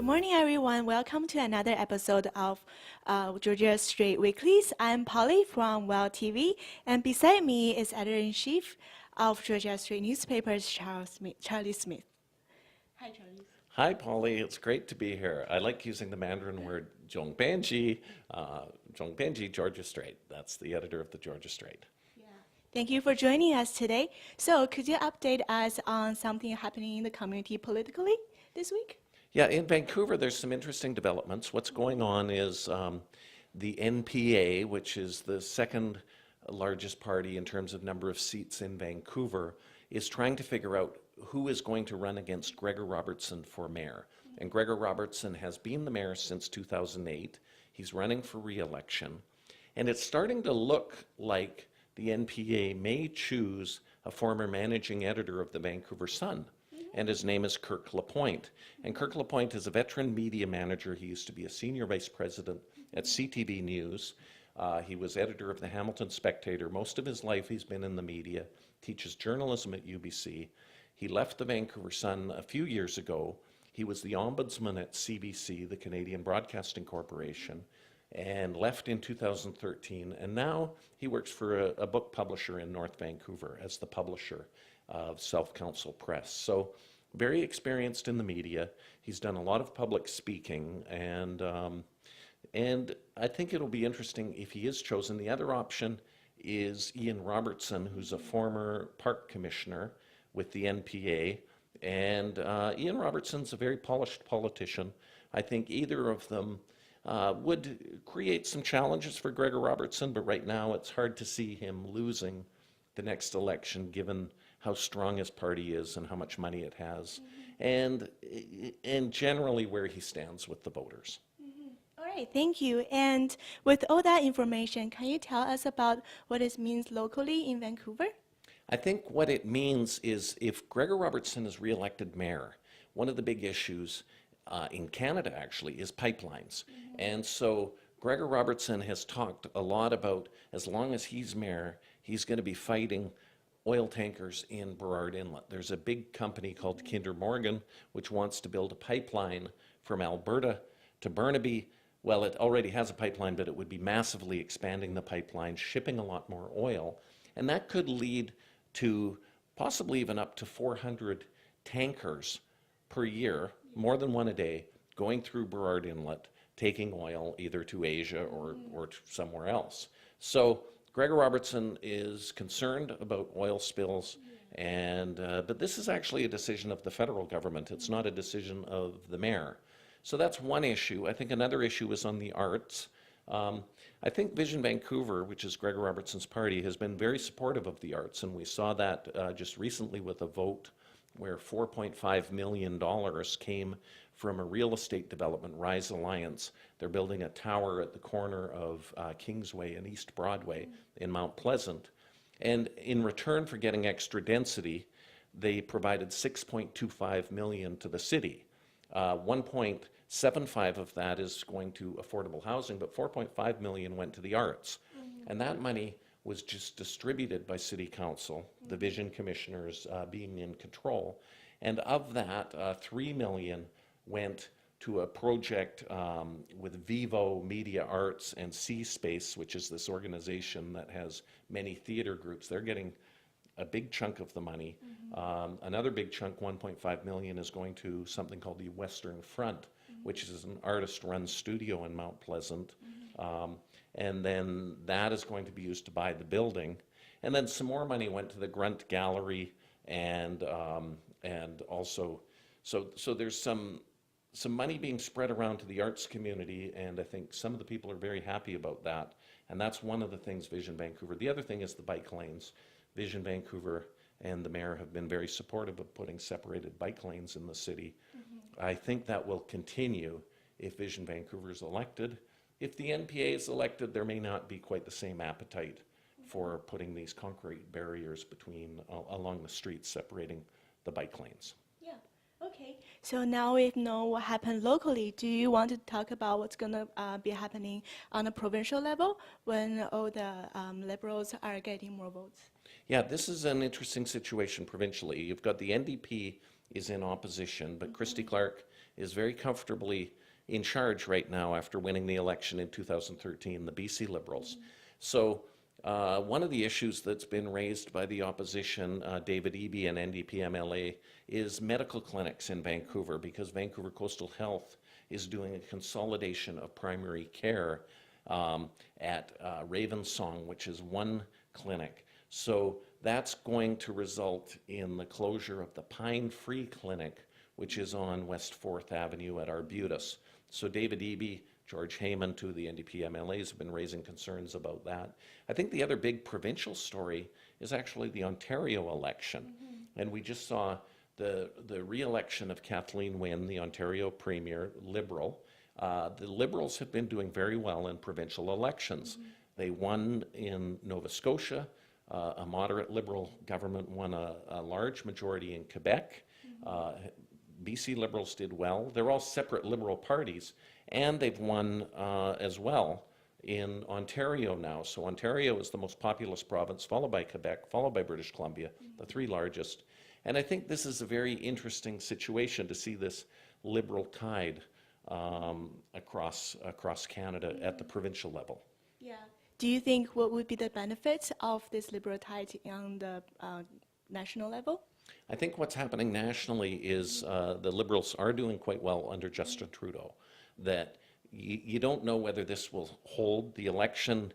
Good morning, everyone. Welcome to another episode of Georgia Street Weeklies. I'm Polly from Well TV, and beside me is Editor-in-Chief of Georgia Street Newspapers, Charlie Smith. Hi, Charlie. Hi, Polly. It's great to be here. I like using the Mandarin word Zhongbanji, Georgia Strait. That's the editor of the Georgia Strait. Yeah. Thank you for joining us today. So could you update us on something happening in the community politically this week? Yeah, in Vancouver, there's some interesting developments. What's going on is the NPA, which is the second largest party in terms of number of seats in Vancouver, is trying to figure out who is going to run against Gregor Robertson for mayor. And Gregor Robertson has been the mayor since 2008. He's running for re-election. And it's starting to look like the NPA may choose a former managing editor of the Vancouver Sun. And his name is Kirk Lapointe. And Kirk Lapointe is a veteran media manager. He used to be a senior vice president at CTV News. He was editor of the Hamilton Spectator. Most of his life he's been in the media, teaches journalism at UBC. He left the Vancouver Sun a few years ago. He was the ombudsman at CBC, the Canadian Broadcasting Corporation, and left in 2013. And now he works for a book publisher in North Vancouver as the publisher of Self-Counsel Press. So very experienced in the media. He's done a lot of public speaking, and I think it'll be interesting if he is chosen. The other option is Ian Robertson, who's a former park commissioner with the NPA, and Ian Robertson's a very polished politician. I think either of them would create some challenges for Gregor Robertson, but right now it's hard to see him losing the next election given how strong his party is and how much money it has, and generally where he stands with the voters. All right, thank you. And with all that information, can you tell us about what it means locally in Vancouver? I think what it means is if Gregor Robertson is re-elected mayor, one of the big issues in Canada actually is pipelines. And so Gregor Robertson has talked a lot about as long as he's mayor, he's going to be fighting oil tankers in Burrard Inlet. There's a big company called Kinder Morgan which wants to build a pipeline from Alberta to Burnaby. Well, it already has a pipeline, but it would be massively expanding the pipeline, shipping a lot more oil, and that could lead to possibly even up to 400 tankers per year, more than one a day, going through Burrard Inlet, taking oil either to Asia or to somewhere else. So Gregor Robertson is concerned about oil spills, and but this is actually a decision of the federal government. It's not a decision of the mayor. So that's one issue. I think another issue is on the arts. I think Vision Vancouver, which is Gregor Robertson's party, has been very supportive of the arts, and we saw that just recently with a vote where $4.5 million came from a real estate development, Rise Alliance. They're building a tower at the corner of Kingsway and East Broadway in Mount Pleasant. And in return for getting extra density, they provided $6.25 million to the city. 1.75 of that is going to affordable housing, but 4.5 million went to the arts. And that money was just distributed by City Council, the Vision Commissioners being in control. And of that, 3 million went to a project with Vivo Media Arts and C-Space, which is this organization that has many theater groups. They're getting a big chunk of the money. Another big chunk, 1.5 million, is going to something called the Western Front, which is an artist-run studio in Mount Pleasant. And then that is going to be used to buy the building. And then some more money went to the Grunt Gallery, and also, so there's some money being spread around to the arts community, and I think some of the people are very happy about that. And that's one of the things Vision Vancouver. The other thing is the bike lanes. Vision Vancouver and the mayor have been very supportive of putting separated bike lanes in the city. I think that will continue if Vision Vancouver is elected. If the NPA is elected, there may not be quite the same appetite for putting these concrete barriers along the streets separating the bike lanes. Yeah, okay. So now we know what happened locally. Do you want to talk about what's going to be happening on a provincial level when all the Liberals are getting more votes? Yeah, this is an interesting situation provincially. You've got the NDP is in opposition, but Christy Clark is very comfortably in charge right now after winning the election in 2013, the BC Liberals. So one of the issues that's been raised by the opposition, David Eby and NDP MLA, is medical clinics in Vancouver, because Vancouver Coastal Health is doing a consolidation of primary care at Ravensong, which is one clinic. So that's going to result in the closure of the Pine Free Clinic, which is on West 4th Avenue at Arbutus. So David Eby, George Heyman, two of the NDP MLAs, have been raising concerns about that. I think the other big provincial story is actually the Ontario election. And we just saw the re-election of Kathleen Wynne, the Ontario Premier, Liberal. The Liberals have been doing very well in provincial elections. They won in Nova Scotia. A moderate Liberal government won a large majority in Quebec. BC Liberals did well. They're all separate Liberal parties, and they've won as well in Ontario now. So Ontario is the most populous province, followed by Quebec, followed by British Columbia, the three largest. And I think this is a very interesting situation to see this Liberal tide across Canada at the provincial level. Yeah. Do you think what would be the benefits of this Liberal tide on the national level? I think what's happening nationally is the Liberals are doing quite well under Justin Trudeau. That you don't know whether this will hold. The election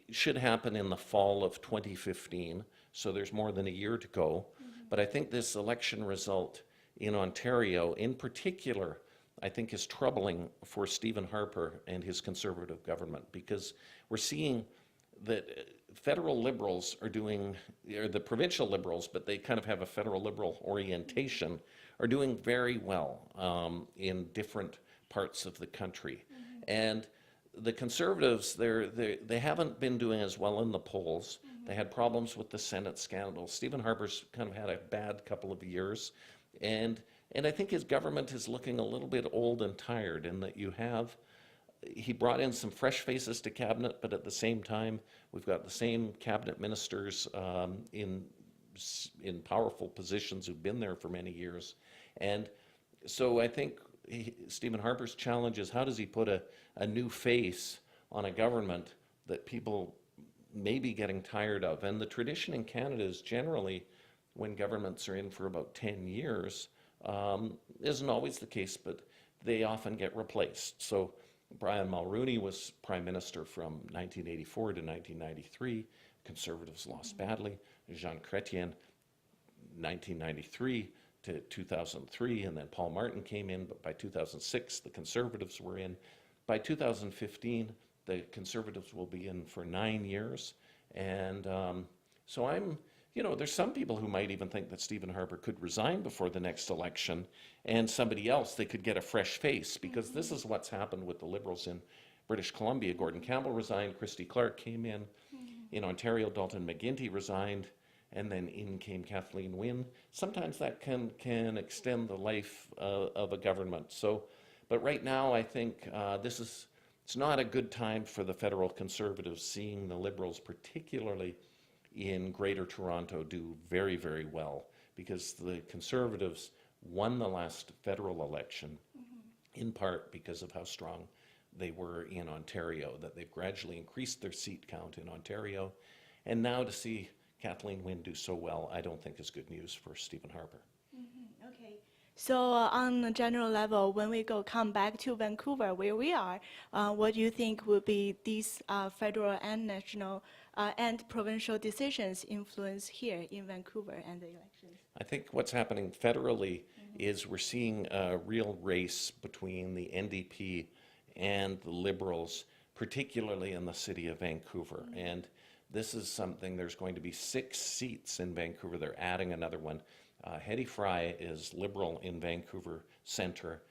should happen in the fall of 2015, so there's more than a year to go. But I think this election result in Ontario, in particular, I think is troubling for Stephen Harper and his Conservative government, because we're seeing that federal Liberals are doing, or the provincial Liberals, but they kind of have a federal Liberal orientation, are doing very well in different parts of the country. And the Conservatives, they haven't been doing as well in the polls. They had problems with the Senate scandal. Stephen Harper's kind of had a bad couple of years. And I think his government is looking a little bit old and tired, in that he brought in some fresh faces to cabinet, but at the same time, we've got the same cabinet ministers in powerful positions who've been there for many years. And so I think Stephen Harper's challenge is, how does he put a new face on a government that people may be getting tired of? And the tradition in Canada is generally, when governments are in for about 10 years, isn't always the case, but they often get replaced. So Brian Mulroney was Prime Minister from 1984 to 1993. Conservatives lost badly. Jean Chrétien, 1993 to 2003, and then Paul Martin came in, but by 2006, the Conservatives were in. By 2015, the Conservatives will be in for 9 years. And so there's some people who might even think that Stephen Harper could resign before the next election, and somebody else, they could get a fresh face, because this is what's happened with the Liberals in British Columbia. Gordon Campbell resigned, Christy Clark came in. In Ontario, Dalton McGuinty resigned, and then in came Kathleen Wynne. Sometimes that can extend the life of a government. So, but right now, I think it's not a good time for the federal Conservatives, seeing the Liberals, particularly in Greater Toronto, do very, very well, because the Conservatives won the last federal election in part because of how strong they were in Ontario, that they've gradually increased their seat count in Ontario. And now to see Kathleen Wynne do so well, I don't think is good news for Stephen Harper. Okay. So on a general level, when we come back to Vancouver, where we are, what do you think will be these federal and national and provincial decisions influence here in Vancouver and the elections? I think what's happening federally is we're seeing a real race between the NDP and the Liberals, particularly in the city of Vancouver. And this is something, there's going to be 6 seats in Vancouver. They're adding another one. Hedy Fry is Liberal in Vancouver Centre.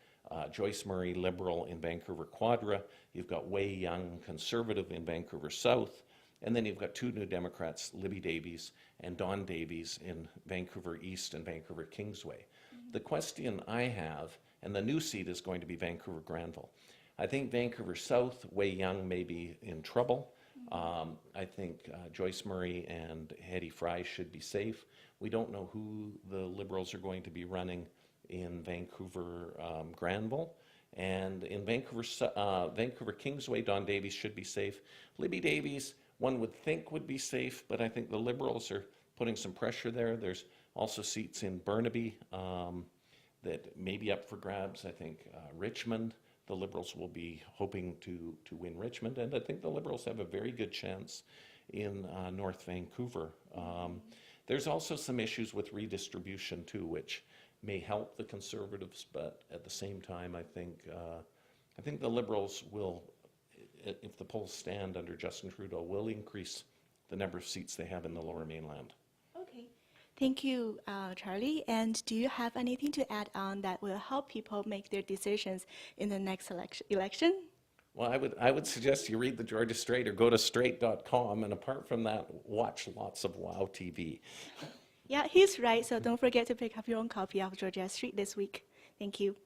Joyce Murray, Liberal in Vancouver Quadra. You've got Wei Young, Conservative in Vancouver South. And then you've got 2 new Democrats, Libby Davies and Dawn Davies, in Vancouver East and Vancouver Kingsway. The question I have, and the new seat is going to be Vancouver Granville. I think Vancouver South, Wei Young may be in trouble. I think Joyce Murray and Hedy Fry should be safe. We don't know who the Liberals are going to be running in Vancouver, Granville. And in Vancouver Kingsway, Don Davies should be safe. Libby Davies, one would think would be safe, but I think the Liberals are putting some pressure there. There's also seats in Burnaby that may be up for grabs. I think Richmond, the Liberals will be hoping to win Richmond, and I think the Liberals have a very good chance in North Vancouver. There's also some issues with redistribution too, which may help the Conservatives, but at the same time, I think the Liberals will, if the polls stand under Justin Trudeau, will increase the number of seats they have in the Lower Mainland. Okay. Thank you, Charlie. And do you have anything to add on that will help people make their decisions in the next election? Well, I would suggest you read the Georgia Straight or go to straight.com, and apart from that, watch lots of WOW TV. Yeah, he's right. So don't forget to pick up your own copy of Georgia Street this week. Thank you.